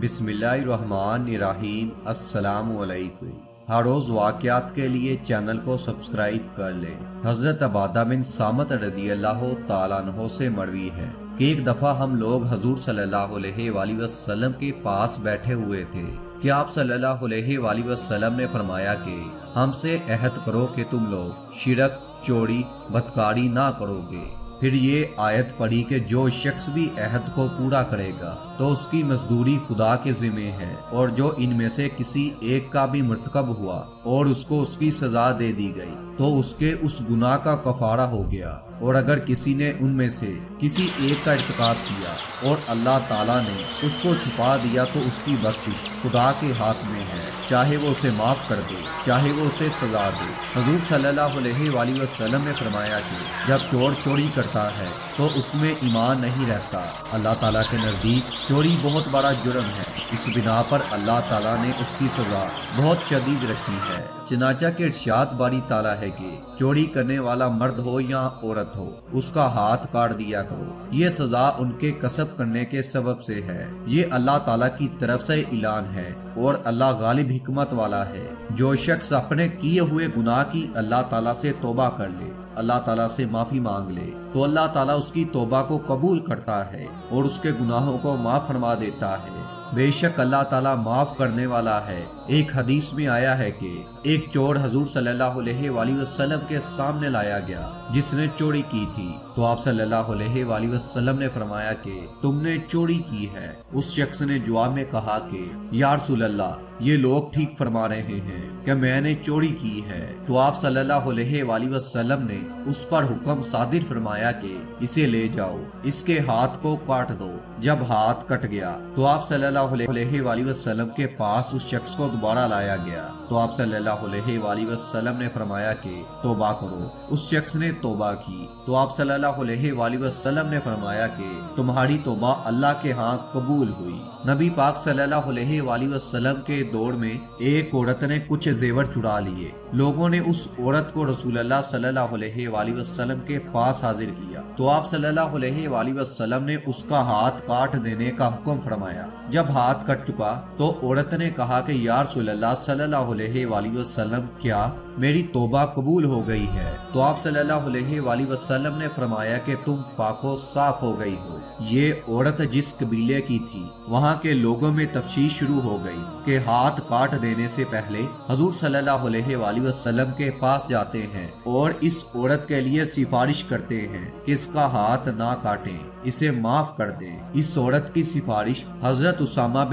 بسم اللہ الرحمن الرحیم۔ السلام علیکم۔ ہر روز واقعات کے لیے چینل کو سبسکرائب کر لیں۔ حضرت عبادہ بن صامت رضی اللہ تعالیٰ عنہ سے مروی ہے کہ ایک دفعہ ہم لوگ حضور صلی اللہ علیہ وآلہ وسلم کے پاس بیٹھے ہوئے تھے کہ آپ صلی اللہ علیہ وآلہ وسلم نے فرمایا کہ ہم سے عہد کرو کہ تم لوگ شرک، چوری، بدکاری نہ کرو گے۔ پھر یہ آیت پڑھی کہ جو شخص بھی عہد کو پورا کرے گا تو اس کی مزدوری خدا کے ذمہ ہے، اور جو ان میں سے کسی ایک کا بھی مرتکب ہوا اور اس کو اس کی سزا دے دی گئی تو اس کے اس گناہ کا کفارہ ہو گیا، اور اگر کسی نے ان میں سے کسی ایک کا ارتکاب کیا اور اللہ تعالیٰ نے اس کو چھپا دیا تو اس کی بخشش خدا کے ہاتھ میں ہے، چاہے وہ اسے معاف کر دے چاہے وہ اسے سزا دے۔ حضور صلی اللہ علیہ وآلہ وسلم نے فرمایا کہ جب چور چوری کرتا ہے تو اس میں ایمان نہیں رہتا۔ اللہ تعالیٰ کے نزدیک چوری بہت بڑا جرم ہے، اس بنا پر اللہ تعالیٰ نے اس کی سزا بہت شدید رکھی ہے۔ چنانچہ کہ ارشاد باری تعالیٰ ہے کہ چوری کرنے والا مرد ہو یا عورت ہو، اس کا ہاتھ کاٹ دیا کرو، یہ سزا ان کے کسب کرنے کے سبب سے ہے۔ یہ اللہ تعالیٰ کی طرف سے اعلان ہے، اور اللہ غالب حکمت والا ہے۔ جو شخص اپنے کیے ہوئے گناہ کی اللہ تعالیٰ سے توبہ کر لے، اللہ تعالیٰ سے معافی مانگ لے، تو اللہ تعالیٰ اس کی توبہ کو قبول کرتا ہے اور اس کے گناہوں کو معاف فرما دیتا ہے۔ بے شک اللہ تعالیٰ معاف کرنے والا ہے۔ ایک حدیث میں آیا ہے کہ ایک چور حضور صلی اللہ علیہ وآلہ وسلم کے سامنے لایا گیا جس نے چوری کی تھی، تو آپ صلی اللہ علیہ وآلہ وسلم نے فرمایا کہ تم نے چوری کی ہے۔ اس شخص نے جواب میں کہا کہ یا رسول اللہ، یہ لوگ ٹھیک فرما رہے ہیں کہ میں نے چوری کی ہے۔ تو آپ صلی اللہ علیہ وآلہ وسلم نے اس پر حکم صادر فرمایا کہ اسے لے جاؤ، اس کے ہاتھ کو کاٹ دو۔ جب ہاتھ کٹ گیا تو آپ صلی اللہ علیہ وآلہ وسلم کے پاس اس شخص کو دوبارہ لایا گیا، تو آپ صلی اللہ علیہ وآلہ وسلم نے فرمایا کہ توبہ کرو۔ اس شخص نے توبہ کی تو آپ صلی اللہ علیہ وآلہ وسلم نے فرمایا کہ تمہاری توبہ اللہ کے ہاں قبول ہوئی۔ نبی پاک صلی اللہ علیہ وآلہ وسلم کے دور میں ایک عورت نے کچھ زیور چرا لیے۔ لوگوں نے اس عورت کو رسول اللہ صلی اللہ علیہ وآلہ وسلم کے پاس حاضر کیا، تو آپ صلی اللہ علیہ وآلہ وسلم نے اس کا ہاتھ کاٹ دینے کا حکم فرمایا۔ جب ہاتھ کٹ چکا تو عورت نے کہا کہ یا رسول اللہ صلی اللہ علیہ وآلہ وسلم، کیا میری توبہ قبول ہو گئی ہے؟ تو آپ صلی اللہ علیہ وآلہ وسلم نے فرمایا کہ تم پاک و صاف ہو گئی ہو۔ یہ عورت جس قبیلے کی تھی وہاں کے لوگوں میں تفتیش شروع ہو گئی کہ ہاتھ کاٹ دینے سے پہلے حضور صلی اللہ علیہ وآلہ وسلم کے پاس جاتے ہیں اور اس عورت کے لیے سفارش کرتے ہیں کہ اس کا ہاتھ نہ کاٹیں، اسے معاف کر دیں۔ اس عورت کی سفارش حضرت اسامہ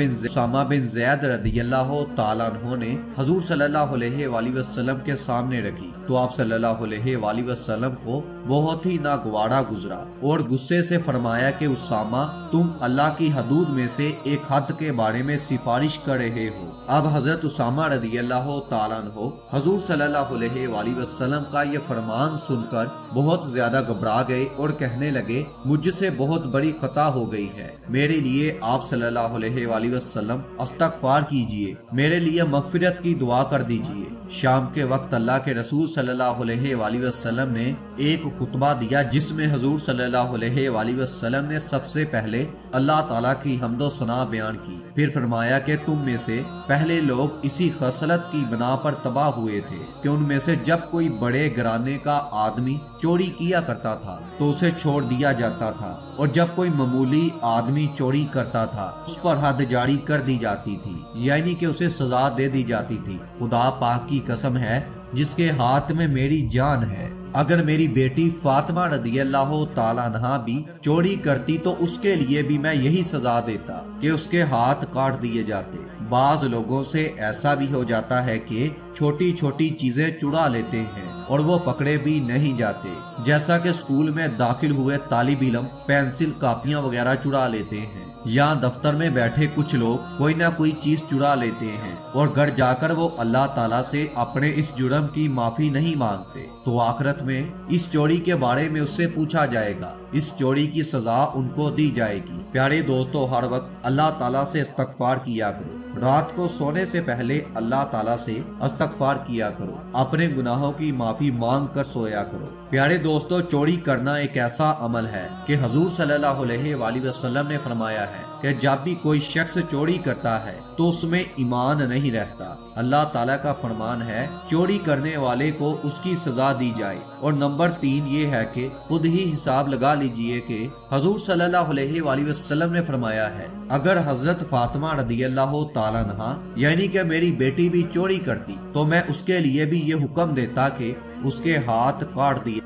بن زید رضی اللہ تعالیٰ عنہ نے حضور صلی اللہ علیہ وآلہ وسلم کے سامنے رکھی، تو آپ صلی اللہ علیہ وآلہ وسلم کو بہت ہی ناگوارا گزرا اور غصے سے فرمایا کہ اسامہ، تم اللہ کی حدود میں سے ایک حد کے بارے میں سفارش کر رہے ہو۔ اب حضرت اسامہ رضی اللہ تعالیٰ عنہ حضور صلی اللہ علیہ وآلہ وسلم کا یہ فرمان سن کر بہت زیادہ گھبرا گئے اور کہنے لگے مجھ سے بہت بڑی خطا ہو گئی ہے، میرے لیے آپ صلی اللہ علیہ وآلہ وسلم استغفار کیجئے، میرے لیے مغفرت کی دعا کر دیجئے۔ شام کے وقت اللہ کے رسول صلی اللہ علیہ وآلہ وسلم نے ایک خطبہ دیا جس میں حضور صلی اللہ علیہ وآلہ وسلم نے سب سے پہلے اللہ تعالیٰ کی حمد و ثنا بیان کی، پھر فرمایا کہ تم میں سے پہلے لوگ اسی خصلت کی بنا پر تباہ ہوئے تھے کہ ان میں سے جب کوئی بڑے گھرانے کا آدمی چوری کیا کرتا تھا تو اسے چھوڑ دیا جاتا تھا، اور جب کوئی معمولی آدمی چوری کرتا تھا اس پر حد جاری کر دی جاتی تھی، یعنی کہ اسے سزا دے دی جاتی تھی۔ خدا پاک کی قسم ہے جس کے ہاتھ میں میری جان ہے، اگر میری بیٹی فاطمہ رضی اللہ تعالیٰ عنہا بھی چوری کرتی تو اس کے لیے بھی میں یہی سزا دیتا کہ اس کے ہاتھ کاٹ دیے جاتے۔ بعض لوگوں سے ایسا بھی ہو جاتا ہے کہ چھوٹی چھوٹی چیزیں چرا لیتے ہیں اور وہ پکڑے بھی نہیں جاتے، جیسا کہ اسکول میں داخل ہوئے طالب علم پینسل، کاپیاں وغیرہ چرا لیتے ہیں، یا دفتر میں بیٹھے کچھ لوگ کوئی نہ کوئی چیز چرا لیتے ہیں اور گھر جا کر وہ اللہ تعالیٰ سے اپنے اس جرم کی معافی نہیں مانگتے، تو آخرت میں اس چوری کے بارے میں اس سے پوچھا جائے گا، اس چوری کی سزا ان کو دی جائے گی۔ پیارے دوستو، ہر وقت اللہ تعالیٰ سے استغفار کیا کرو، رات کو سونے سے پہلے اللہ تعالیٰ سے استغفار کیا کرو، اپنے گناہوں کی معافی مانگ کر سویا کرو۔ پیارے دوستو، چوری کرنا ایک ایسا عمل ہے کہ حضور صلی اللہ علیہ وآلہ وسلم نے فرمایا ہے کہ جب بھی کوئی شخص چوری کرتا ہے تو اس میں ایمان نہیں رہتا۔ اللہ تعالیٰ کا فرمان ہے چوری کرنے والے کو اس کی سزا دی جائے۔ اور نمبر 3 یہ ہے کہ خود ہی حساب لگا لیجئے کہ حضور صلی اللہ علیہ وآلہ وسلم نے فرمایا ہے اگر حضرت فاطمہ رضی اللہ تعالیٰ عنہا یعنی کہ میری بیٹی بھی چوری کرتی تو میں اس کے لیے بھی یہ حکم دیتا کہ اس کے ہاتھ کاٹ دیے